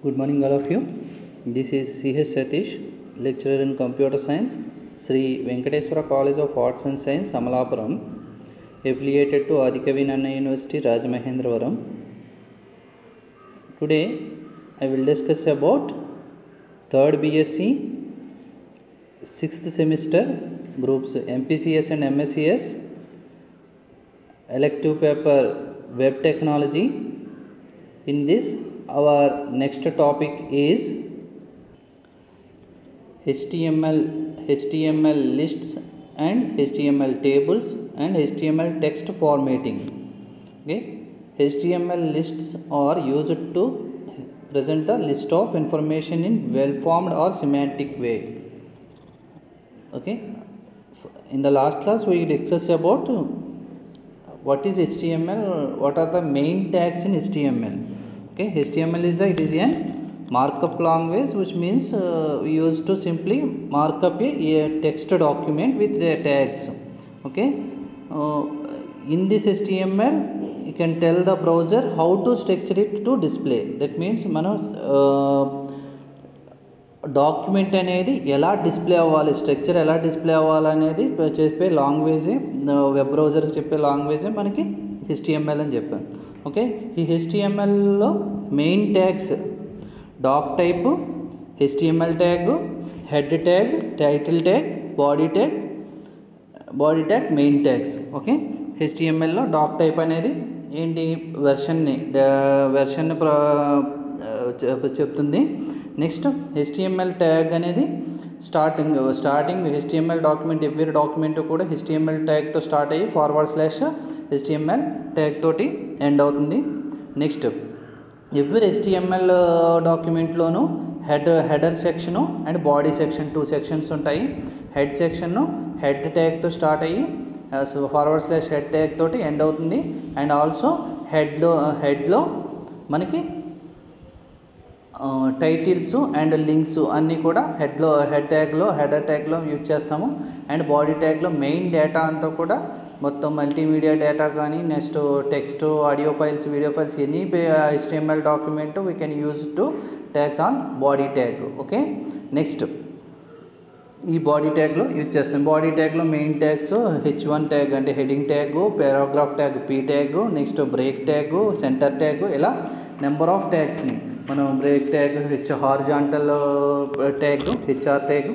Good morning, all of you. This is C.H. Satish, lecturer in computer science, Sri Venkateswara College of Arts and Science, Amalapuram, affiliated to Adikavi Nanna University, Rajamahendravaram. Today, I will discuss about 3rd BSc, 6th semester, groups MPCS and MSCS, elective paper Web Technology. In this, our next topic is HTML lists and HTML tables and HTML text formatting. Okay, HTML lists are used to present the list of information in well-formed or semantic way. Okay, in the last class we discussed about what is HTML, what are the main tags in HTML. Okay, HTML is a markup language, which means we used to simply mark up a text document with the tags. Okay, in this HTML you can tell the browser how to structure it to display. That means document అనేది ఎలా display అవ్వాలి, structure ఎలా display అవ్వాలి అనేది చెప్పే లాంగ్వేజే, web బ్రౌజర్కి చెప్పే లాంగ్వేజే మనకి HTML అని చెప్పాను. ఓకే, ఈ HTMLలో main tags doc type, HTML tag, head tag, title tag, body tag main tags. Okay, HTMLలో డాక్ టైప్ అనేది ఏంటి, వెర్షన్ని చెప్తుంది. నెక్స్ట్ HTML ట్యాగ్ అనేది starting HTML document, every document కూడా HTML ట్యాగ్తో స్టార్ట్ అయ్యి /HTML ట్యాగ్ తోటి ఎండ్ అవుతుంది. నెక్స్ట్ ఎవ్రీ HTML డాక్యుమెంట్లోనూ header section and body section 2 sections ఉంటాయి. హెడ్ సెక్షన్ను హెడ్ ట్యాగ్తో స్టార్ట్ అయ్యి /head ట్యాగ్ తోటి ఎండ్ అవుతుంది. అండ్ ఆల్సో హెడ్లో మనకి టైటిల్స్ అండ్ లింక్స్ అన్నీ కూడా హెడర్ ట్యాగ్లో యూజ్ చేస్తాము. అండ్ బాడీ ట్యాగ్లో మెయిన్ డేటా అంతా కూడా మొత్తం మల్టీమీడియా డేటా కానీ, next text, audio files, video files, any HTML document we can use to tags on body tag. Okay, next ఈ బాడీ ట్యాగ్లో యూజ్ చేస్తాం. బాడీ ట్యాగ్లో మెయిన్ ట్యాగ్స్ H1 ట్యాగ్ అంటే heading tag, paragraph tag P tag, next break tag, centre tag, ఇలా number of ట్యాగ్స్ని మనం break tag, horizontal tag, HR tag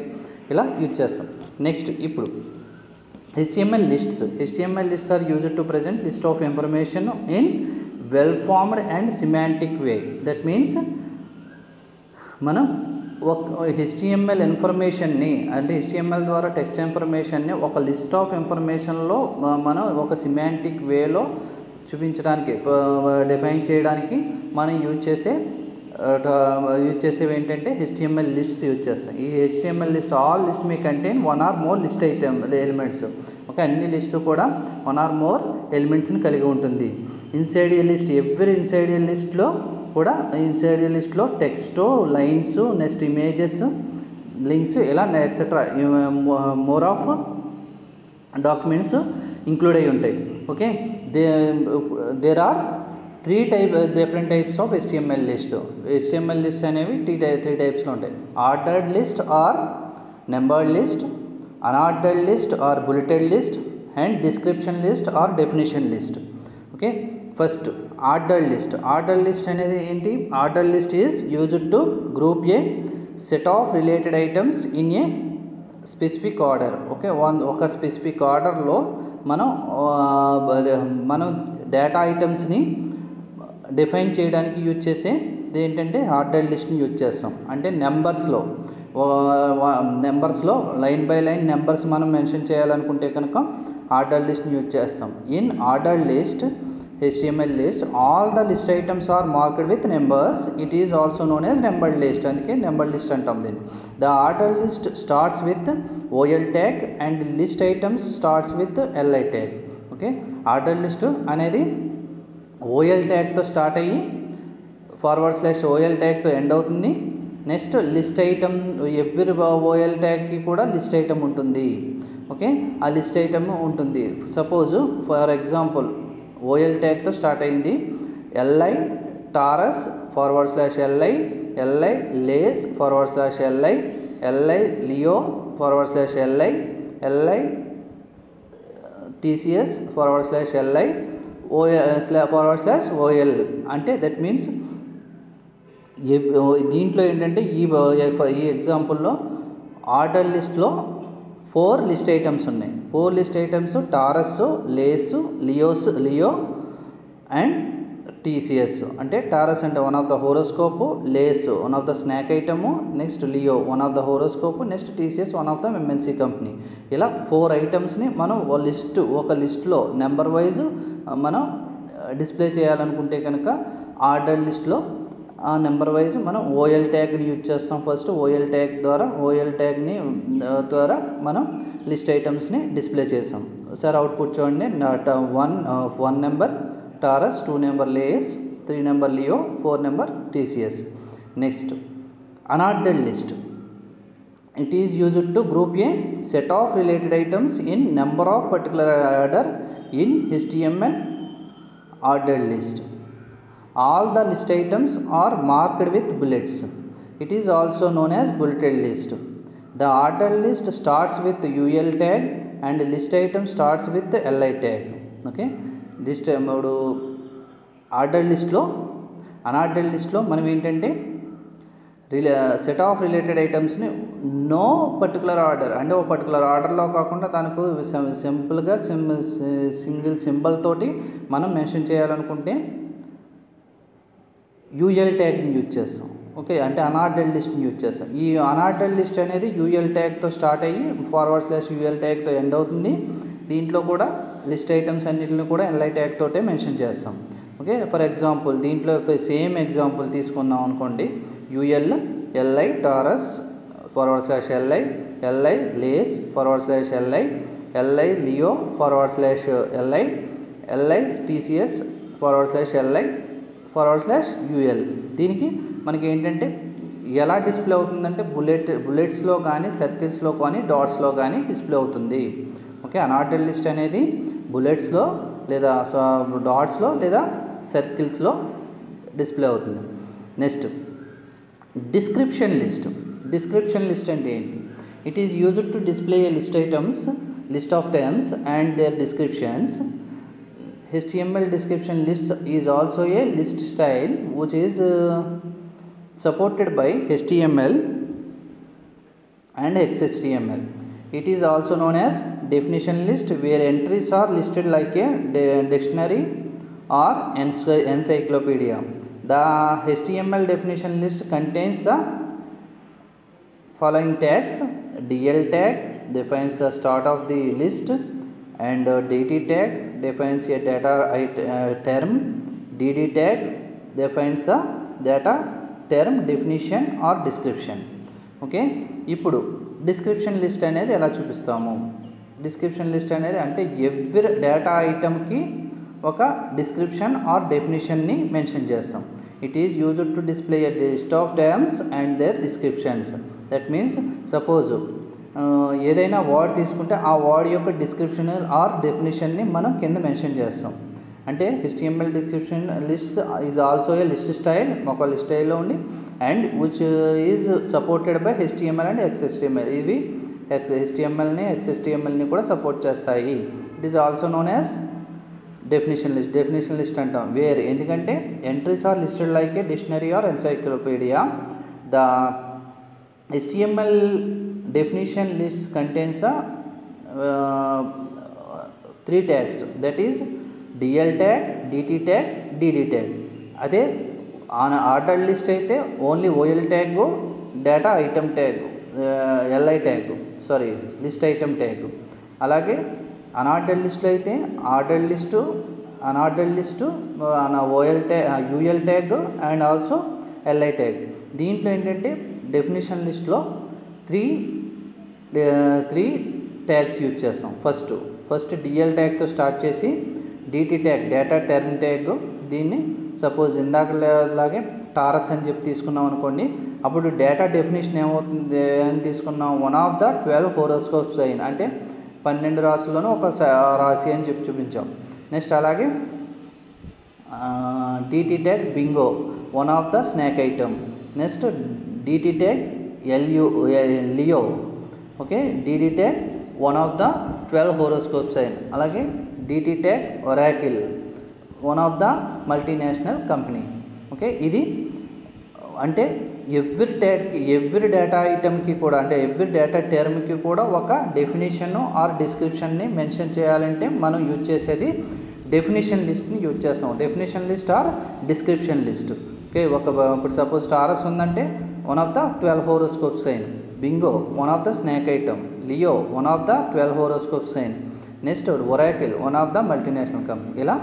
ఇలా use చేస్తాం. నెక్స్ట్ ఇప్పుడు HTML lists are used to present list of information in well formed and semantic way. That means మనం HTML ఇన్ఫర్మేషన్ని అంటే HTML ద్వారా టెక్స్ట్ ఇన్ఫర్మేషన్ని ఒక లిస్ట్ ఆఫ్ ఇన్ఫర్మేషన్లో మనం ఒక సిమాంటిక్ వేలో చూపించడానికి, డిఫైన్ చేయడానికి మనం యూజ్ చేసేవి ఏంటంటే HTML లిస్ట్స్ యూజ్ చేస్తాం. ఈ HTML list all list may contain 1 or more list elements. Okay, అన్ని లిస్ట్ కూడా 1 or more ఎలిమెంట్స్ని కలిగి ఉంటుంది. Inside a list, every inside a లిస్ట్లో కూడా text, lines, next images, links, ఇలా etcetera more of documents include అయి ఉంటాయి. Okay, there are 3 different types of HTML lists. HTML lists అనేవి 3 టైప్స్లో ఉంటాయి. Ordered list or numbered list, unordered list or bulleted list, and description list or definition list. Okay, first ordered list అనేది ఏంటి? Ordered list is used to group a set of related items in a specific order. Okay, ఒక specific ఆర్డర్లో మనం data ఐటమ్స్ని define చేయడానికి use చేసే ఏంటంటే ordered లిస్ట్ని యూజ్ చేస్తాం. అంటే నెంబర్స్లో లైన్ బై లైన్ నెంబర్స్ మనం మెన్షన్ చేయాలనుకుంటే కనుక ఆర్డర్డ్ లిస్ట్ని యూజ్ చేస్తాం. In ordered list, HTML list, all the list items are marked with numbers. It is also known as numbered list. అందుకే నెంబర్డ్ లిస్ట్ అంటాం దీన్ని. The ordered list starts with OL tag and list items starts with LI tag. Okay, ordered list అనేది OL ట్యాగ్తో start అయ్యి /OL ట్యాగ్తో end అవుతుంది. Next list item, every OL ట్యాగ్కి కూడా లిస్ట్ ఐటమ్ ఉంటుంది. ఓకే, ఆ లిస్ట్ ఐటమ్ ఉంటుంది. సపోజ్ ఫర్ ఎగ్జాంపుల్ OL ట్యాగ్తో స్టార్ట్ అయింది, LI Taurus /LI LI Lay's /LI, LI Leo /LI, LI TCS /LI, OL అంటే దట్ మీన్స్ దీంట్లో ఏంటంటే ఈ ఎగ్జాంపుల్లో ఆర్డర్ లిస్ట్లో 4 లిస్ట్ ఐటమ్స్ ఉన్నాయి. 4 list items Taurus, Lay's, Leo and TCS. అంటే టారస్ అంటే one of the horoscope, Lay's one of the snack item, next Leo one of the horoscope, next TCS one of the MNC company. ఇలా 4 ఐటమ్స్ని మనం ఒక లిస్ట్లో number wise మనం display చేయాలనుకుంటే కనుక ఆర్డర్ లిస్ట్లో ఆ నెంబర్ వైజ్ మనం OL ట్యాగ్ని యూజ్ చేస్తాం. ఫస్ట్ OL ట్యాగ్ని ద్వారా మనం లిస్ట్ ఐటమ్స్ని డిస్ప్లే చేసాం. సార్ అవుట్పుట్ చూడండి. 1 number Taurus, 2 number Lay's, 3 number Leo, 4 number TCS. Next unordered list. It is used to group a set of related items in number of particular order in HTML ordered list. All the list items are marked with bullets. It is also known as bulleted list. The ordered list starts with UL tag and list item starts with LI tag. Okay, list ఇప్పుడు order లిస్ట్లో unordered లిస్ట్లో మనం ఏంటంటే set of related ఐటమ్స్ని no particular order అంటే ఒక particular ఆర్డర్లో కాకుండా దానికి సింపుల్గా సింగిల్ సింబల్ తోటి మనం మెన్షన్ చేయాలనుకుంటే UL ట్యాగ్ని యూజ్ చేస్తాం. ఓకే, అంటే అనార్డర్డ్ లిస్ట్ని యూజ్ చేస్తాం. ఈ అనార్డర్డ్ లిస్ట్ అనేది UL ట్యాగ్తో స్టార్ట్ అయ్యి /UL ట్యాగ్తో ఎండ్ అవుతుంది. దీంట్లో కూడా లిస్ట్ ఐటమ్స్ అన్నింటిని కూడా LI ట్యాగ్ తోటే మెన్షన్ చేస్తాం. ఓకే, ఫర్ ఎగ్జాంపుల్ దీంట్లో సేమ్ ఎగ్జాంపుల్ తీసుకున్నాం అనుకోండి. UL LI Taurus /LI, LI Lay's /LI, LI Leo /LI, LI TCS /LI /UL. దీనికి మనకి ఏంటంటే ఎలా డిస్ప్లే అవుతుందంటే బుల్లెట్స్లో కానీ సర్కిల్స్లో కానీ డాట్స్లో కానీ డిస్ప్లే అవుతుంది. ఓకే, అనార్డర్డ్ లిస్ట్ అనేది బుల్లెట్స్లో లేదా డాట్స్లో లేదా సర్కిల్స్లో డిస్ప్లే అవుతుంది. Next description list. Description list అంటే ఏంటి? It is used to display a list of terms and their descriptions. HTML description list is also a list style which is supported by HTML and XHTML. It is also known as definition list where entries are listed like a dictionary or encyclopedia. The HTML definition list contains the following tags. DL tag defines the start of the list and DT tag defines a data term. DD tag defines the data term definition or description. Okay, ఇప్పుడు description list అనేది ఎలా చూపిస్తాము? Description list అనేది అంటే every data ఐటమ్కి ఒక description or డెఫినేషన్ని mention చేస్తాం. It is used to display a list of terms and their descriptions. That means suppose ఏదైనా వర్డ్ తీసుకుంటే ఆ వర్డ్ యొక్క డిస్క్రిప్షన్ ఆర్ డెఫినేషన్ని మనం కింద మెన్షన్ చేస్తాం. అంటే HTML description list is also a list style, ఒక లిస్ట్ స్టైల్లో ఉండి and which is supported by HTML and XHTML. ఇవి HTMLని XHTMLని కూడా సపోర్ట్ చేస్తాయి. It is also known as definition list. Definition list అంటాం వేర్, ఎందుకంటే entries are listed like a dictionary or encyclopedia. The HTML definition list contains 3 tags, that is DL tag, DT tag, DD tag. అదే order list అయితే only OL tag, data item tag, LI tag, list item tag. అలాగే unordered లిస్ట్లో అయితే order list, unordered list, OL tag, UL tag and also LI tag. దీంట్లో ఏంటంటే definition లిస్ట్లో 3 tags use చేస్తాం. First DL ట్యాగ్తో start చేసి DT tag data term tag. దీన్ని suppose ఇందాకలాగే taurus అని చెప్పి తీసుకున్నాం అనుకోండి, అప్పుడు డేటా డెఫినేషన్ ఏమవుతుంది అని తీసుకున్నాం, one of the 12 horoscope sign, అంటే 12 రాశుల్లోనూ ఒక రాశి అని చెప్పి చూపించాం. నెక్స్ట్ అలాగే DT tag bingo, one of the snack item. Next DT tag Leo, okay. DT tag one of the 12 horoscope sign. అలాగే DT tag Oracle, one of the multinational company, okay. ఇది అంటే ఎవ్రీ డేటా ఐటమ్కి కూడా, అంటే every data టర్మ్కి కూడా ఒక definition are డిస్క్రిప్షన్ని mention చేయాలంటే మనం use చేసేది డెఫినేషన్ లిస్ట్ని యూజ్ చేస్తాం. Definition list or description list, okay. ఇప్పుడు సపోజ్ టారస్ ఉందంటే one of the 12 horoscope sign, Bingo one of the snake item, Leo one of the 12 horoscope sign, next Oracle one of the multinational company. ఇలా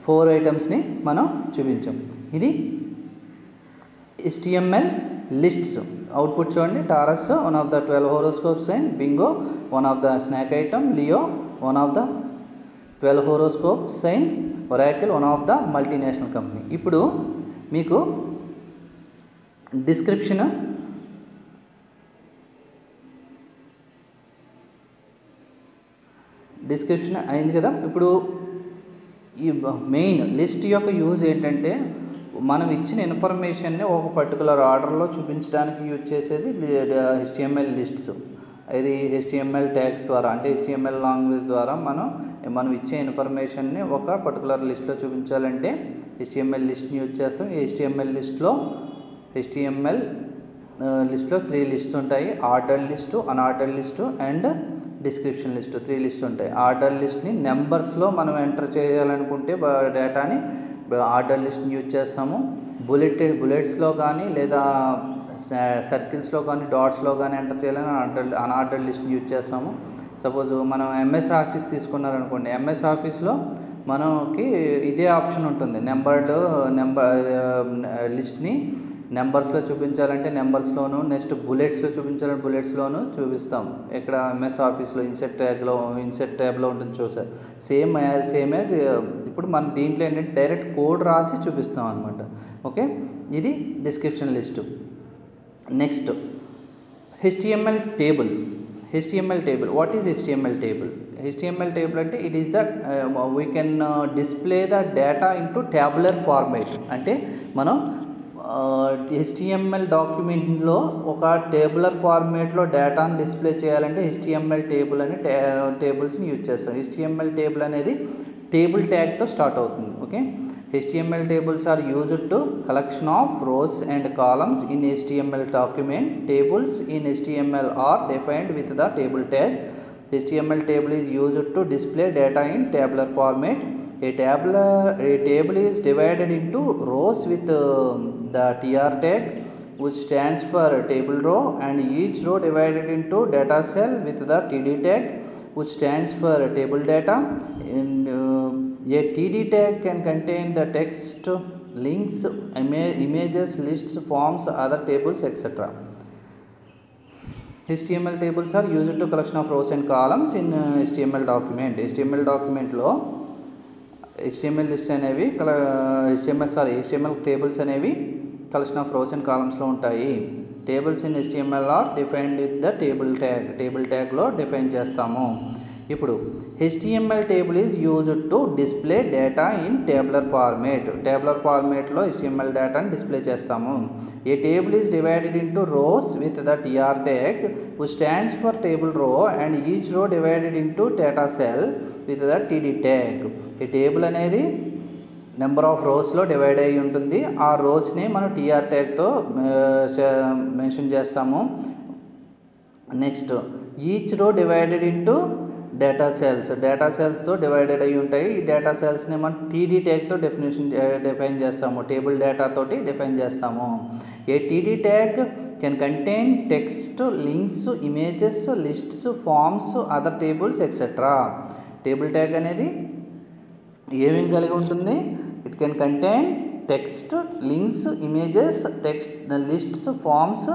4 ఐటమ్స్ని మనం చూపించాం. ఇది HTML లిస్ట్స్. Output చూడండి, Taurus one of the 12 horoscope sign, Bingo one of the snack item, Leo one of the 12 horoscope sign, Oracle one of the multinational company. ఇప్పుడు మీకు description అయింది కదా. ఇప్పుడు ఈ మెయిన్ లిస్ట్ యొక్క యూజ్ ఏంటంటే మనం ఇచ్చిన ఇన్ఫర్మేషన్ని ఒక పర్టికులర్ ఆర్డర్లో చూపించడానికి యూజ్ చేసేది HTML లిస్ట్స్. ఇది HTML ట్యాగ్స్ ద్వారా, అంటే HTML లాంగ్వేజ్ ద్వారా మనం ఇచ్చే ఇన్ఫర్మేషన్ని ఒక పర్టికులర్ లిస్ట్లో చూపించాలంటే HTML లిస్ట్ని యూజ్ చేస్తాం. ఈ HTML లిస్ట్లో 3 లిస్ట్స్ ఉంటాయి. Order list, unorder list and description list, 3 list ఉంటాయి. ఆర్డర్ లిస్ట్ని నెంబర్స్లో మనం ఎంటర్ చేయాలనుకుంటే డేటాని ఆర్డర్ లిస్ట్ని యూజ్ చేస్తాము. బుల్లెట్స్లో కానీ లేదా సర్కిల్స్లో కానీ డాట్స్లో కానీ ఎంటర్ చేయాలని అన్ఆర్డర్ లిస్ట్ని యూజ్ చేస్తాము. సపోజ్ మనం MS ఆఫీస్ తీసుకున్నారనుకోండి, MS ఆఫీస్లో మనకి ఇదే ఆప్షన్ ఉంటుంది. నెంబర్ లిస్ట్ని నెంబర్స్లో చూపించాలంటే నెంబర్స్లోను, నెక్స్ట్ బుల్లెట్స్లో చూపించాలంటే బుల్లెట్స్లోను చూపిస్తాం. ఇక్కడ MS ఆఫీస్లో ఇన్సెట్ ట్యాబ్లో ఉంటుంది చూసారు. సేమ్ యాజ్ ఇప్పుడు మన దీంట్లో ఏంటంటే డైరెక్ట్ కోడ్ రాసి చూపిస్తాం అనమాట, ఓకే. ఇది description list. Next HTML table. What is HTML table? HTML table అంటే it is the we can display the data into tabular format. అంటే మనం HTML డాక్యుమెంట్లో ఒక టేబులర్ ఫార్మేట్లో డేటాను డిస్ప్లే చేయాలంటే HTML టేబుల్ అని టేబుల్స్ని యూజ్ చేస్తాం. HTML టేబుల్ అనేది టేబుల్ ట్యాగ్తో స్టార్ట్ అవుతుంది, okay. HTML tables are used to collection of rows and columns in HTML document. Tables in HTML are defined with the table tag. HTML table is used to display data in tabular format. A table is divided into rows with the tr tag, which stands for table row, and each row divided into data cell with the td tag, which stands for table data. And a td tag can contain the text, links, images, lists, forms, other tables, etc. HTML tables are used to collection of rows and columns in HTML document. HTML document లో HTML lists అనేవి HTML tables అనేవి collection of rows and columns లో ఉంటాయి. Tables in HTML are defined with the table tag లో define చేస్తాము. ఇప్పుడు HTML table is used to display data in tabular ఫార్మేట్లో HTML డేటాని డిస్ప్లే చేస్తాము. A table is divided into rows with the tr tag, which stands for table row, and each row divided into data cell with the td tag. ఈ table అనేది number of రోస్లో divide అయ్యి ఉంటుంది. ఆ రోస్ని మనం tr tagతో mention చేస్తాము. Next each row divided into data సెల్స్తో డివైడెడ్ అయి ఉంటాయి. ఈ డేటా సెల్స్ని మనం టీడీ ట్యాగ్తో డిఫైన్ చేస్తాము, టేబుల్ డేటాతోటి డిఫైన్ చేస్తాము. A TD tag can contain text, links, images, lists, forms, other tables etcetera. Table tag అనేది ఏమేమి కలిగి ఉంటుంది? It can contain text, links, images, lists, forms,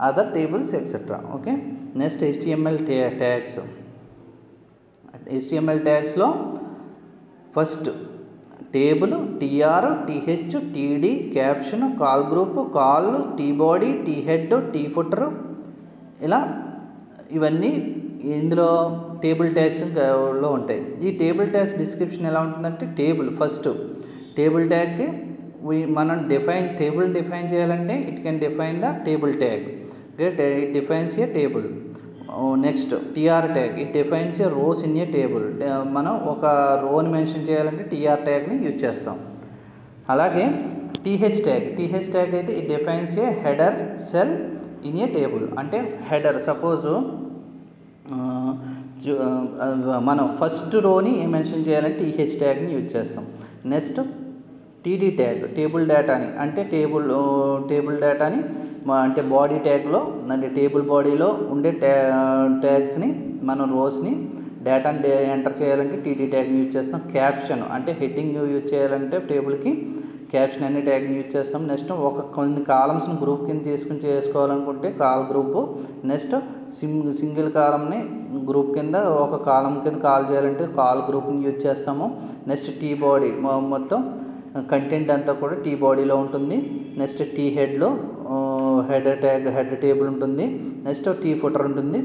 other tables etcetera, okay. Next HTML ట్యాగ్స్లో first table, TR, TH, TD, caption, col group, col, T body, T head, T footer, ఇలా ఇవన్నీ ఇందులో table ట్యాగ్స్లో ఉంటాయి. ఈ టేబుల్ ట్యాగ్స్ డిస్క్రిప్షన్ ఎలా ఉంటుందంటే ఫస్ట్ టేబుల్ ట్యాగ్కి మనం టేబుల్ డిఫైన్ చేయాలంటే it can define the table tag. It defines a table. Next TR tag, it defines a rows in a table. మనం ఒక రోని మెన్షన్ చేయాలంటే టీఆర్ ట్యాగ్ని యూజ్ చేస్తాం. అలాగే టీహెచ్ ట్యాగ్ అయితే it defines a header cell in a table. అంటే header, suppose మనం ఫస్ట్ రోని మెన్షన్ చేయాలంటే టీహెచ్ ట్యాగ్ని యూజ్ చేస్తాం. నెక్స్ట్ టీడీ ట్యాగ్, టేబుల్ డేటాని, అంటే టేబుల్ డేటాని అంటే బాడీ ట్యాగ్లో, అంటే టేబుల్ బాడీలో ఉండే ట్యాగ్స్ని, మనం రోస్ని డేటాని ఎంటర్ చేయాలంటే టీడీ ట్యాగ్ని యూజ్ చేస్తాం. క్యాప్షన్ అంటే హెడ్డింగ్ యూజ్ చేయాలంటే టేబుల్కి క్యాప్షన్ అనే ట్యాగ్ని యూజ్ చేస్తాం. నెక్స్ట్ కొన్ని కాలమ్స్ని గ్రూప్ కింద చేసుకోవాలనుకుంటే కాల్ గ్రూపు. నెక్స్ట్ సింగిల్ కాలమ్ని గ్రూప్ కింద ఒక కాలం కింద కాల్ చేయాలంటే కాల్ గ్రూప్ని యూజ్ చేస్తాము. నెక్స్ట్ టీ బాడీ, మొత్తం కంటెంట్ అంతా కూడా టీ బాడీలో ఉంటుంది. నెక్స్ట్ టీ హెడ్లో హెడ్ టేబుల్ ఉంటుంది. నెక్స్ట్ టీ ఫుటర్ ఉంటుంది.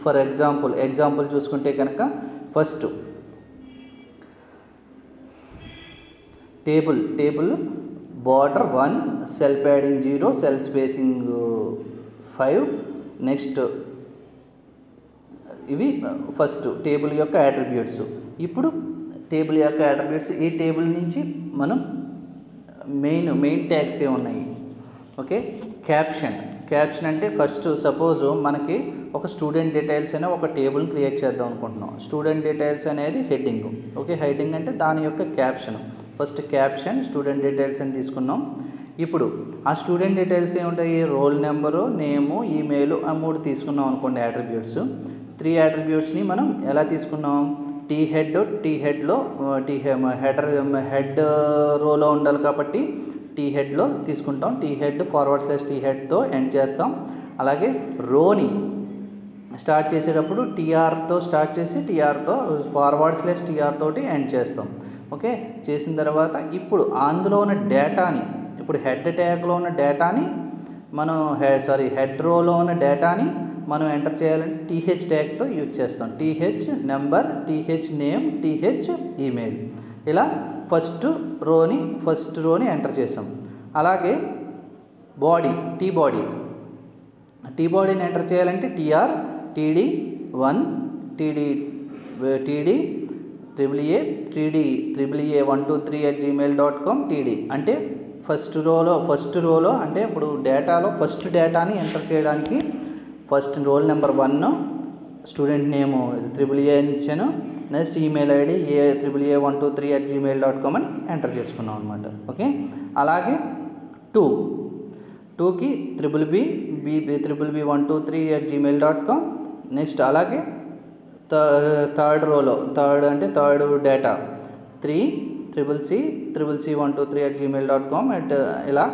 ఫర్ ఎగ్జాంపుల్ చూసుకుంటే కనుక first table border 1, cell padding 0, cell spacing 5. Next ఇవి ఫస్ట్ టేబుల్ యొక్క అట్రిబ్యూట్స్. ఇప్పుడు టేబుల్ యొక్క అట్రిబ్యూట్స్, ఈ టేబుల్ నుంచి మనం మెయిన్ ట్యాగ్స్ ఏ ఉన్నాయి. ఓకే, క్యాప్షన్ అంటే ఫస్ట్ సపోజ్ మనకి ఒక స్టూడెంట్ డీటెయిల్స్ అనే ఒక టేబుల్ క్రియేట్ చేద్దాం అనుకుంటున్నాం. స్టూడెంట్ డీటెయిల్స్ అనేది హెడ్డింగ్. ఓకే, హెడ్డింగ్ అంటే దాని యొక్క caption. First caption student details అని తీసుకున్నాం. ఇప్పుడు ఆ స్టూడెంట్ డీటెయిల్స్ ఏముంటాయి? రోల్ నెంబరు, నేము, ఈమెయిల్, ఆ 3 తీసుకున్నాం అనుకోండి అట్రిబ్యూట్స్. 3 అట్రిబ్యూట్స్ని మనం ఎలా తీసుకున్నాం? టీ హెడ్లో హెడ్ రోలో ఉండాలి కాబట్టి టీ హెడ్లో తీసుకుంటాం. టీ హెడ్ /టీ హెడ్తో ఎండ్ చేస్తాం. అలాగే రోని స్టార్ట్ చేసేటప్పుడు టీఆర్తో స్టార్ట్ చేసి టీఆర్తో /టీఆర్ తోటి ఎండ్ చేస్తాం. ఓకే, చేసిన తర్వాత ఇప్పుడు అందులో ఉన్న డేటాని, ఇప్పుడు హెడ్ ట్యాగ్లో ఉన్న డేటాని మనం హెడ్ రోలో ఉన్న డేటాని మనం ఎంటర్ చేయాలంటే టీహెచ్ ట్యాగ్తో యూజ్ చేస్తాం. TH number, TH name, TH email. ఇలా ఫస్ట్ రోని ఎంటర్ చేసాం. అలాగే టీ బాడీని ఎంటర్ చేయాలంటే TR, TD 1, TD AAA123@gmail.com TD. అంటే ఫస్ట్ రోలో అంటే ఇప్పుడు డేటాలో ఫస్ట్ డేటాని ఎంటర్ చేయడానికి first roll number 1, student name AAA ఇచ్చాను. నెక్స్ట్ ఈమెయిల్ ఐడి AAA123@gmail.com అని ఎంటర్ చేసుకున్నాం అనమాట. ఓకే, అలాగే 2కి BBB123@gmail.com. నెక్స్ట్ అలాగే థర్డ్ డేటా 3CCC123@gmail.com. ఇలా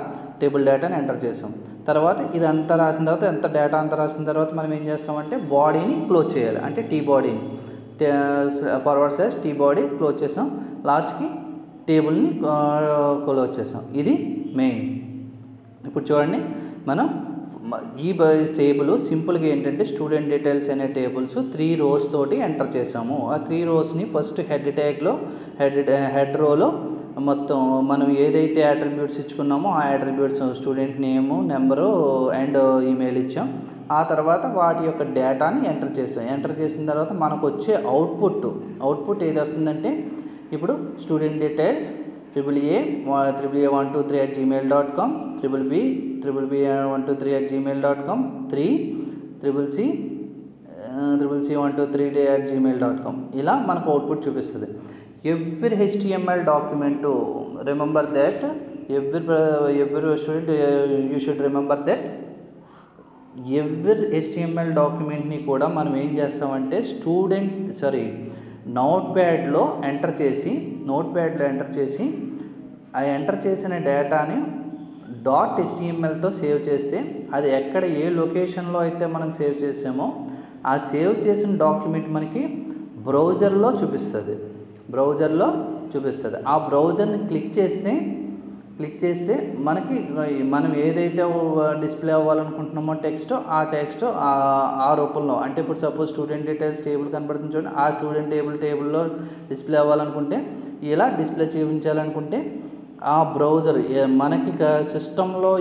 టేబుల్ డేటాని ఎంటర్ చేసాం. తర్వాత ఇదంతా రాసిన తర్వాత డేటా అంతా రాసిన తర్వాత మనం ఏం చేస్తామంటే బాడీని క్లోజ్ చేయాలి. అంటే టీ బాడీని /టీ బాడీ క్లోజ్ చేసాం. లాస్ట్కి టేబుల్ని క్లోజ్ చేసాం. ఇది మెయిన్. ఇప్పుడు చూడండి, మనం ఈ టేబుల్ సింపుల్గా ఏంటంటే స్టూడెంట్ డీటెయిల్స్ అనే టేబుల్స్ 3 rows తోటి ఎంటర్ చేసాము. ఆ 3 rowsని ఫస్ట్ హెడ్ రోలో మొత్తం మనం ఏదైతే అట్రిబ్యూట్స్ ఇచ్చుకున్నామో ఆ attributes student name, number and email ఇచ్చాం. ఆ తర్వాత వాటి యొక్క డేటాని ఎంటర్ చేసాం. ఎంటర్ చేసిన తర్వాత మనకు వచ్చే అవుట్పుట్ ఏది వస్తుందంటే ఇప్పుడు student details AAA123@gmail.com, BBB123@gmail.com, 3CC123@gmail.com. ఇలా మనకు అవుట్పుట్ చూపిస్తుంది. Every HTML document, remember that every student you should remember that every HTML డాక్యుమెంట్ని కూడా మనం ఏం చేస్తామంటే నోట్ప్యాడ్లో ఎంటర్ చేసి ఆ ఎంటర్ చేసిన డేటాని .htmlతో సేవ్ చేస్తే అది ఎక్కడ ఏ లొకేషన్లో అయితే మనం సేవ్ చేసామో ఆ సేవ్ చేసిన డాక్యుమెంట్ మనకి బ్రౌజర్లో చూపిస్తుంది. ఆ బ్రౌజర్ని క్లిక్ చేస్తే మనకి మనం ఏదైతే డిస్ప్లే అవ్వాలనుకుంటున్నామో ఆ టెక్స్ట్ ఆ రూపంలో, అంటే ఇప్పుడు సపోజ్ స్టూడెంట్ డీటెయిల్స్ టేబుల్ కనబడుతుంది చూడండి, ఆ స్టూడెంట్ టేబుల్లో డిస్ప్లే అవ్వాలనుకుంటే, ఇలా డిస్ప్లే చేయించాలనుకుంటే ఆ బ్రౌజర్ మనకి సిస్టంలో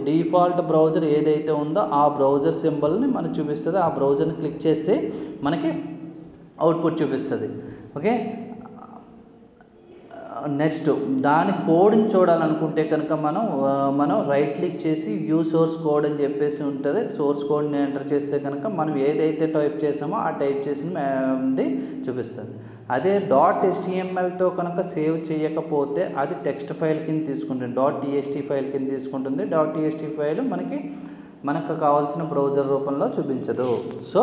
డిఫాల్ట్ బ్రౌజర్ ఏదైతే ఉందో ఆ బ్రౌజర్ సింబల్ని మనకు చూపిస్తుంది. ఆ బ్రౌజర్ని క్లిక్ చేస్తే మనకి అవుట్పుట్ చూపిస్తుంది. ఓకే, నెక్స్ట్ దాని కోడ్ని చూడాలనుకుంటే కనుక మనం రైట్ క్లిక్ చేసి వ్యూ సోర్స్ కోడ్ అని చెప్పేసి ఉంటుంది. సోర్స్ కోడ్ని ఎంటర్ చేస్తే కనుక మనం ఏదైతే టైప్ చేసామో ఆ టైప్ చేసింది చూపిస్తుంది. అదే .htmlతో కనుక సేవ్ చేయకపోతే అది టెక్స్ట్ ఫైల్ కింద తీసుకుంటుంది, .txt ఫైల్ కింద తీసుకుంటుంది. .txt ఫైల్ మనకు కావాల్సిన బ్రౌజర్ రూపంలో చూపించదు. సో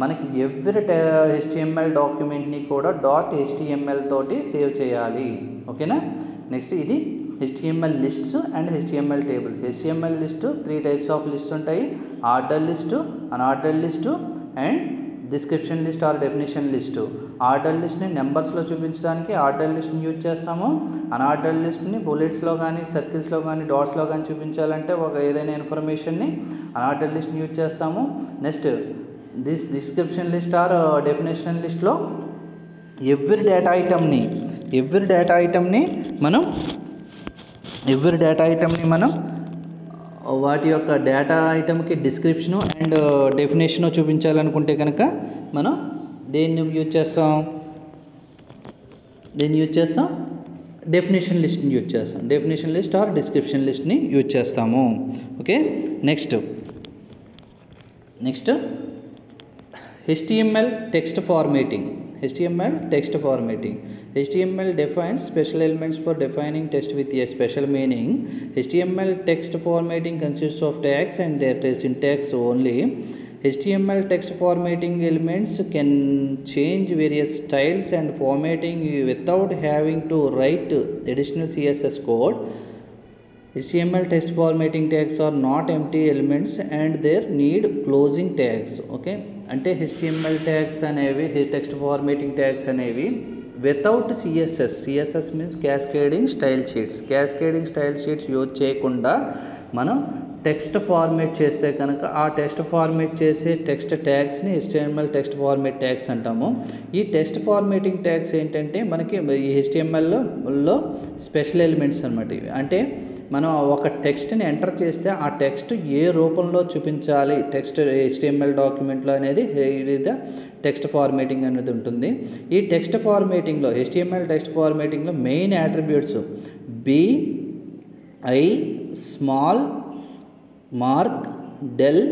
మనకి ఎవ్రీ HTML డాక్యుమెంట్ని కూడా .html తోటి సేవ్ చేయాలి. ఓకేనా. నెక్స్ట్ ఇది HTML lists and HTML tables. HTML list 3 types of list ఉంటాయి. Order list, unorder list and description list or definition list. Order లిస్ట్ని నెంబర్స్లో చూపించడానికి ఆర్డర్ లిస్ట్ని యూజ్ చేస్తాము. అన్ఆర్డర్ లిస్ట్ని బుల్లెట్స్లో కానీ సర్కిల్స్లో కానీ డాట్స్లో కానీ చూపించాలంటే ఏదైనా ఇన్ఫర్మేషన్ని అన్ఆర్డర్ లిస్ట్ని యూజ్ చేస్తాము. Next description list or definition లిస్ట్లో ఎవ్రీ డేటా ఐటమ్ని మనం వాటి యొక్క డేటా ఐటమ్కి డిస్క్రిప్షను అండ్ డెఫినేషను చూపించాలనుకుంటే కనుక మనం దేన్ని యూజ్ చేస్తాం డెఫినేషన్ లిస్ట్ని యూజ్ చేస్తాం. డెఫినేషన్ లిస్ట్ ఆర్ డిస్క్రిప్షన్ లిస్ట్ని యూజ్ చేస్తాము. Okay, next HTML text formatting. HTML defines special elements for defining text with a special meaning. HTML text formatting consists of tags and their syntax only. HTML text formatting elements can change various styles and formatting without having to write additional CSS code. HTML text formatting tags are not empty elements and there need closing tags. Okay, అంటే HTML tags అనేవి text formatting tags అనేవి without CSS means cascading style sheets use చేయకుండా మనం text format చేస్తే కనుక ఆ text format చేసే text ట్యాగ్స్ని HTML టెక్స్ట్ ఫార్మేట్ ట్యాగ్స్ అంటాము. ఈ టెక్స్ట్ ఫార్మేటింగ్ ట్యాగ్స్ ఏంటంటే మనకి ఈ HTMLలో స్పెషల్ ఎలిమెంట్స్ అన్నమాట. ఇవి అంటే మనం ఒక టెక్స్ట్ని ఎంటర్ చేస్తే ఆ టెక్స్ట్ ఏ రూపంలో చూపించాలి టెక్స్ట్ HTML డాక్యుమెంట్లో అనేది టెక్స్ట్ ఫార్మేటింగ్ అనేది ఉంటుంది. ఈ టెక్స్ట్ ఫార్మేటింగ్లో HTML టెక్స్ట్ ఫార్మేటింగ్లో main attributes BI small mark del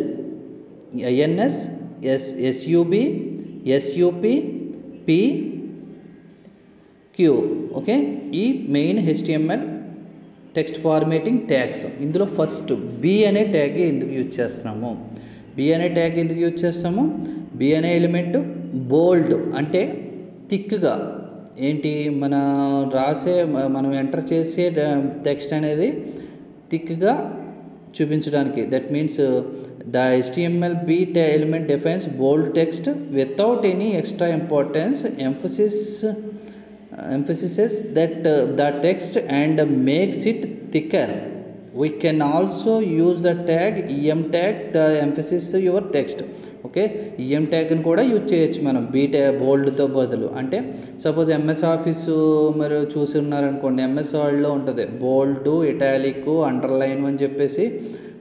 INS SUB SUP PQ. Okay, ఈ main HTML text formatting tags. ఇందులో ఫస్ట్ B అనే ట్యాగ్ ఎందుకు యూజ్ చేస్తున్నాము? B అనే ఎలిమెంట్ బోల్డ్ అంటే థిక్గా ఏంటి మనం ఎంటర్ చేసే టెక్స్ట్ అనేది థిక్గా చూపించడానికి. That means the HTML B element defines bold text without any extra importance, emphasizes that the text and makes it thicker. We can also use the tag em tag to emphasize your text. Okay, em ట్యాగ్ని కూడా use చేయొచ్చు మనం బోల్డ్తో బదులు. అంటే suppose MS office మీరు చూసి ఉన్నారనుకోండి, MS వర్డ్లో ఉంటుంది బోల్డ్, italic, underline అని చెప్పేసి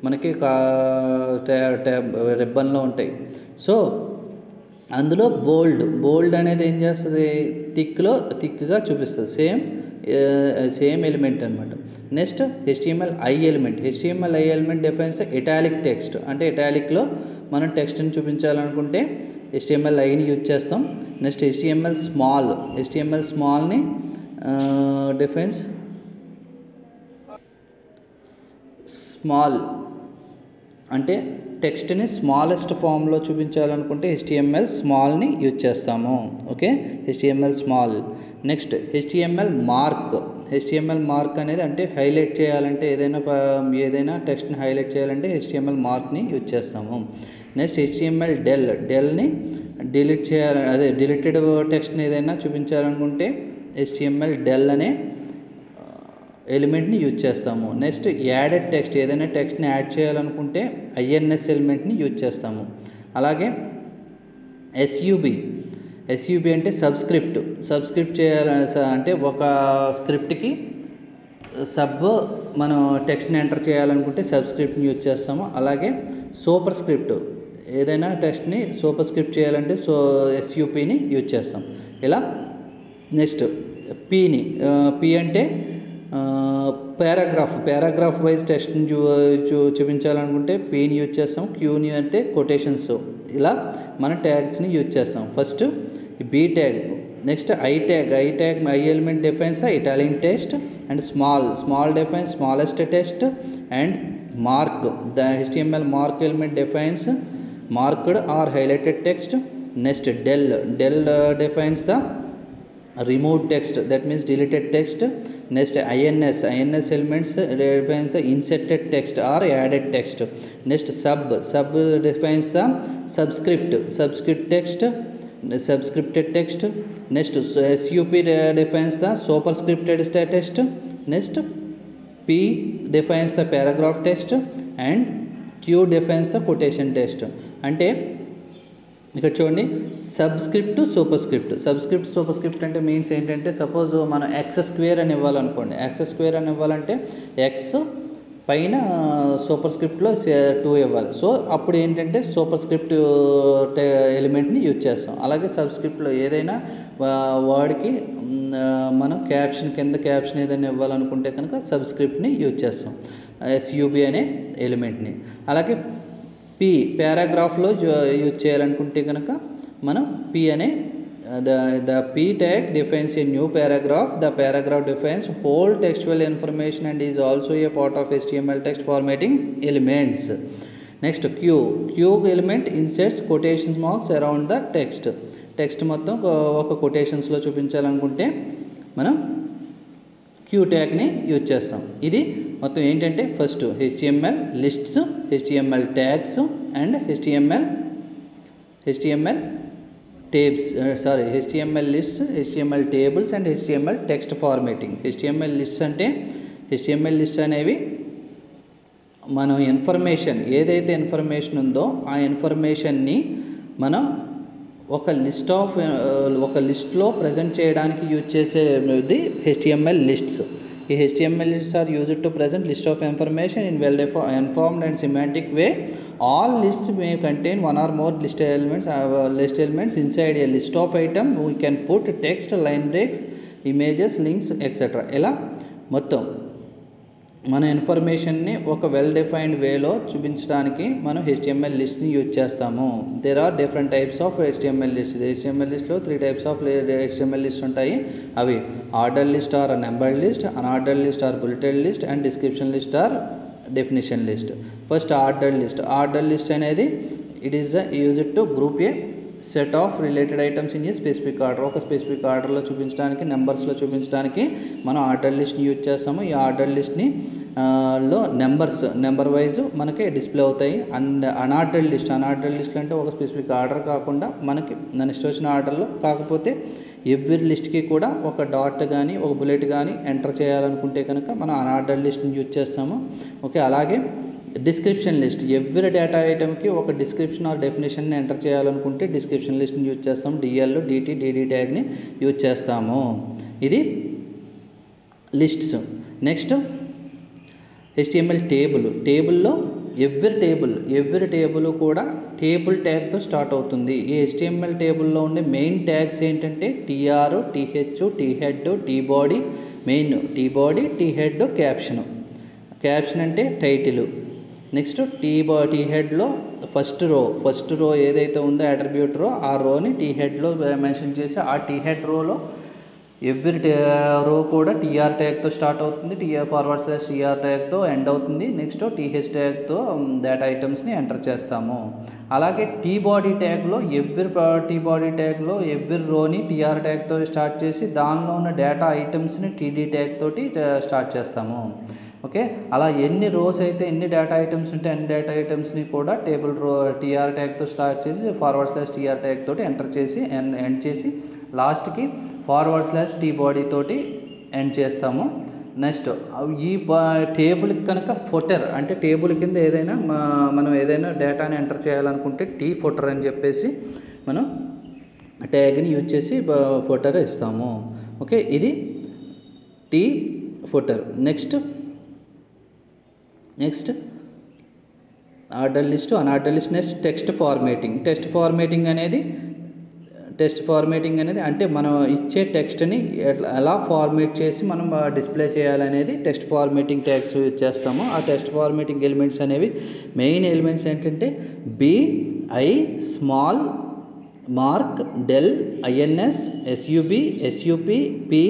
మనకి రిబ్బన్లో ఉంటాయి. సో అందులో బోల్డ్ అనేది ఏం చేస్తుంది, థిక్గా చూపిస్తుంది. సేమ్ ఎలిమెంట్ అనమాట. Next HTML I element defines italic text. అంటే ఇటాలిక్లో మనం టెక్స్ట్ని చూపించాలనుకుంటే HTML Iని యూజ్ చేస్తాం. నెక్స్ట్ HTML స్మాల్ని డిఫైన్స్ స్మాల్ అంటే టెక్స్ట్ని స్మాలెస్ట్ ఫామ్లో చూపించాలనుకుంటే HTML స్మాల్ని యూజ్ చేస్తాము. Okay, HTML small. Next HTML mark అనేది అంటే హైలైట్ చేయాలంటే ఏదైనా టెక్స్ట్ని హైలైట్ చేయాలంటే HTML మార్క్ని యూజ్ చేస్తాము. నెక్స్ట్ HTML డెల్ని డిలీట్ చేయాలి, డిలీటెడ్ టెక్స్ట్ని ఏదైనా చూపించాలనుకుంటే HTML డెల్ అనే ఎలిమెంట్ని యూజ్ చేస్తాము. నెక్స్ట్ యాడెడ్ టెక్స్ట్, ఏదైనా టెక్స్ట్ని యాడ్ చేయాలనుకుంటే INS ఎలిమెంట్ని యూజ్ చేస్తాము. అలాగే SUB అంటే సబ్స్క్రిప్ట్ చేయాలి అంటే ఒక స్క్రిప్ట్కి సబ్ మనం టెక్స్ట్ని ఎంటర్ చేయాలనుకుంటే సబ్స్క్రిప్ట్ని యూజ్ చేస్తాము. అలాగే సూపర్ స్క్రిప్ట్ ఏదైనా టెక్స్ట్ని సూపర్ స్క్రిప్ట్ చేయాలంటే SUPని యూజ్ చేస్తాం. ఇలా నెక్స్ట్ పి అంటే పారాగ్రాఫ్ వైజ్ టెక్స్ట్ని చూపించాలనుకుంటే పీని యూజ్ చేస్తాం. క్యూని అంటే కొటేషన్స్. ఇలా మన ట్యాగ్స్ని యూజ్ చేస్తాం. First B tag, next I element defines the Italian text and small defines smallest text and mark the HTML mark element defines marked or highlighted text. Next del defines the removed text, that means deleted text. Next INS elements defines the inserted text or added text. Next sub defines the subscript text, subscripted text. Next SUP defines the superscripted text. Next P defines the paragraph text and Q defines the quotation text. అంటే ఇక్కడ చూడండి, subscript superscript అంటే means ఏంటంటే, suppose మనం X² అని ఇవ్వాలనుకోండి. X² అని ఇవ్వాలంటే X పైన సూపర్ స్క్రిప్ట్లో 2 ఇవ్వాలి. సో అప్పుడు ఏంటంటే సూపర్ స్క్రిప్ట్ ఎలిమెంట్ని యూజ్ చేస్తాం. అలాగే సబ్స్క్రిప్ట్లో ఏదైనా వర్డ్కి మనం కింద క్యాప్షన్ ఏదైనా ఇవ్వాలనుకుంటే కనుక సబ్స్క్రిప్ట్ని యూజ్ చేస్తాం, SUB అనే ఎలిమెంట్ని. అలాగే పారాగ్రాఫ్లో యూజ్ చేయాలనుకుంటే కనుక మనం P అనే the P tag defines a new paragraph. The paragraph defines whole textual information and is also a part of HTML text formatting elements. Next Q element inserts quotation marks around the text మొత్తం ఒక కొటేషన్స్లో చూపించాలనుకుంటే మనం Q ట్యాగ్ని use చేస్తాం. ఇది మొత్తం ఏంటంటే first HTML lists, HTML tags and HTML lists, HTML tables and HTML text formatting. HTML lists అనేవి మనం information ఏదైతే ఇన్ఫర్మేషన్ ఉందో ఆ ఇన్ఫర్మేషన్ని మనం ఒక లిస్ట్లో ప్రజెంట్ చేయడానికి యూజ్ చేసేది HTML లిస్ట్స్. ఈ HTML lists are used to present list of information in well-informed and semantic way. All lists may contain one or more list elements. Inside a list of item we can put text, line breaks, images, links, etc. ఇలా మొత్తం మన ఇన్ఫర్మేషన్ని ఒక well defined వేలో చూపించడానికి మనం HTML లిస్ట్ని use చేస్తాము. There are different types of HTML list. HTML లిస్ట్లో 3 టైప్స్ ఆఫ్ HTML లిస్ట్ ఉంటాయి. అవి order list or numbered list, unordered list or bulleted list and description list or definition list. First order list అనేది it is used to group a set of related items in a specific order. ఒక specific ఆర్డర్లో చూపించడానికి, నెంబర్స్లో చూపించడానికి మనం order లిస్ట్ని use చేస్తాము. ఈ order లిస్ట్ని లో నెంబర్ వైజ్ మనకి డిస్ప్లే అవుతాయి. అండ్ అన్ఆర్డర్డ్ లిస్ట్ అంటే ఒక స్పెసిఫిక్ ఆర్డర్ కాకుండా మనకి నెక్స్ట్ వచ్చిన ఆర్డర్లో, కాకపోతే ఎవ్రీ లిస్ట్కి కూడా ఒక డాట్ కానీ ఒక బుల్లెట్ కానీ ఎంటర్ చేయాలనుకుంటే కనుక మనం అన్ఆర్డర్డ్ లిస్ట్ని యూజ్ చేస్తాము. ఓకే, అలాగే డిస్క్రిప్షన్ లిస్ట్ ఎవ్రీ డేటా ఐటమ్కి ఒక డిస్క్రిప్షన్ ఆర్ డెఫినేషన్ని ఎంటర్ చేయాలనుకుంటే డిస్క్రిప్షన్ లిస్ట్ని యూజ్ చేస్తాం. DL, DT, DD ట్యాగ్ని యూజ్ చేస్తాము. ఇది లిస్ట్స్. నెక్స్ట్ HTML టేబుల్లో ఎవ్రీ టేబుల్ కూడా టేబుల్ ట్యాగ్తో స్టార్ట్ అవుతుంది. ఈ HTML టేబుల్లో ఉండే మెయిన్ ట్యాగ్స్ ఏంటంటే TR, TH, THead, TBody, main TBody, THead, caption అంటే టైటిల్. నెక్స్ట్ THeadలో ఫస్ట్ రో ఏదైతే ఉందో అట్రిబ్యూట్ రో, ఆ రోని THeadలో మెన్షన్ చేసి ఆ THead రోలో ఎవ్రీ రో కూడా TR ట్యాగ్తో స్టార్ట్ అవుతుంది, TR ట్యాగ్తో ఎండ్ అవుతుంది. నెక్స్ట్ TH ట్యాగ్తో డేటా ఐటమ్స్ని ఎంటర్ చేస్తాము. అలాగే TBody ట్యాగ్లో ఎవ్రీ రోని TR ట్యాగ్తో స్టార్ట్ చేసి దానిలో ఉన్న డేటా ఐటమ్స్ని TD ట్యాగ్ తోటి స్టార్ట్ చేస్తాము. ఓకే, అలా ఎన్ని రోస్ అయితే ఎన్ని డేటా ఐటమ్స్ ఉంటే అన్ని డేటా ఐటమ్స్ని కూడా టేబుల్ రో TR ట్యాగ్తో స్టార్ట్ చేసి /TR ట్యాగ్ తోటి ఎంటర్ చేసి ఎండ్ చేసి లాస్ట్కి /TBody తోటి ఎండ్ చేస్తాము. నెక్స్ట్ ఈ టేబుల్కి కనుక ఫుటర్ అంటే టేబుల్ కింద ఏదైనా మనం ఏదైనా డేటాని ఎంటర్ చేయాలనుకుంటే ఫుటర్ అని చెప్పేసి మనం ట్యాగ్ని యూజ్ చేసి ఫుటర్ ఇస్తాము. ఓకే, ఇది footer. Next order list, unorder list. Next text formatting అనేది అంటే మనం ఇచ్చే టెక్స్ట్ని ఎలా ఫార్మేట్ చేసి మనం డిస్ప్లే చేయాలనేది టెక్స్ట్ ఫార్మేటింగ్ ట్యాగ్స్ యూజ్ చేస్తాము. ఆ టెక్స్ట్ ఫార్మేటింగ్ ఎలిమెంట్స్ అనేవి మెయిన్ ఎలిమెంట్స్ ఏంటంటే B, I, small, mark, del, INS, SUB, SUP, P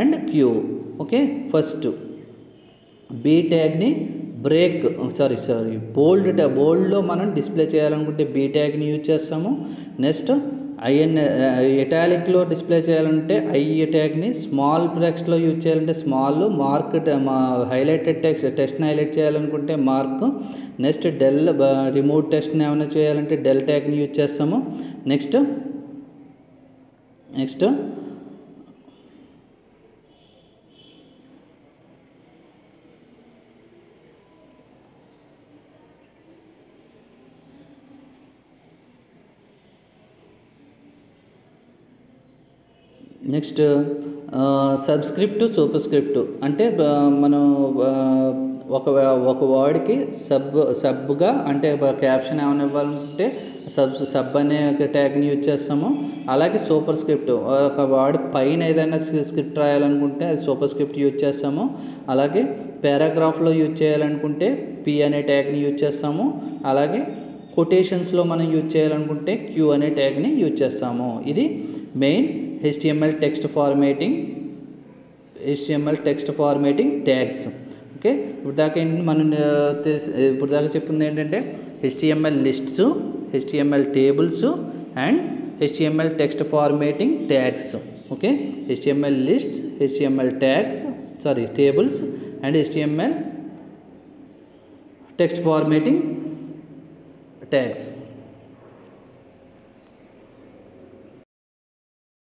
and Q. Okay, first B ట్యాగ్ని బోల్డ్లో మనం డిస్ప్లే చేయాలనుకుంటే బి ట్యాగ్ని యూజ్ చేస్తాము. నెక్స్ట్ ఇటాలిక్లో డిస్ప్లే చేయాలంటే ఐ ట్యాగ్ని, స్మాల్ టెక్స్ట్లో యూజ్ చేయాలంటే స్మాల్, మార్క్ హైలైటెడ్ టెక్స్ట్ని హైలైట్ చేయాలనుకుంటే మార్క్. నెక్స్ట్ డెల్ రిమూవ్ టెక్స్ట్ని ఏమైనా చేయాలంటే డెల్ ట్యాగ్ని యూజ్ చేస్తాము. నెక్స్ట్ సబ్స్క్రిప్ట్, సూపర్ స్క్రిప్ట్ అంటే మనం ఒక వర్డ్కి సబ్గా అంటే క్యాప్షన్ ఏమైనా ఇవ్వాలంటే సబ్ అనే ట్యాగ్ని యూజ్ చేస్తాము. అలాగే సూపర్ స్క్రిప్ట్, ఒక వర్డ్ పైన ఏదైనా స్క్రిప్ట్ రాయాలనుకుంటే అది సూపర్ స్క్రిప్ట్ యూజ్ చేస్తాము. అలాగే పారాగ్రాఫ్లో యూజ్ చేయాలనుకుంటే పి అనే ట్యాగ్ని యూజ్ చేస్తాము. అలాగే కొటేషన్స్లో మనం యూజ్ చేయాలనుకుంటే క్యూ అనే ట్యాగ్ని యూజ్ చేస్తాము. ఇది main HTML text formatting tags. Okay, ఇప్పుడు దాకా చెప్పింది ఏంటంటే HTML lists, HTML tables and HTML text formatting tags. Okay, HTML lists, HTML tables and HTML text formatting tags.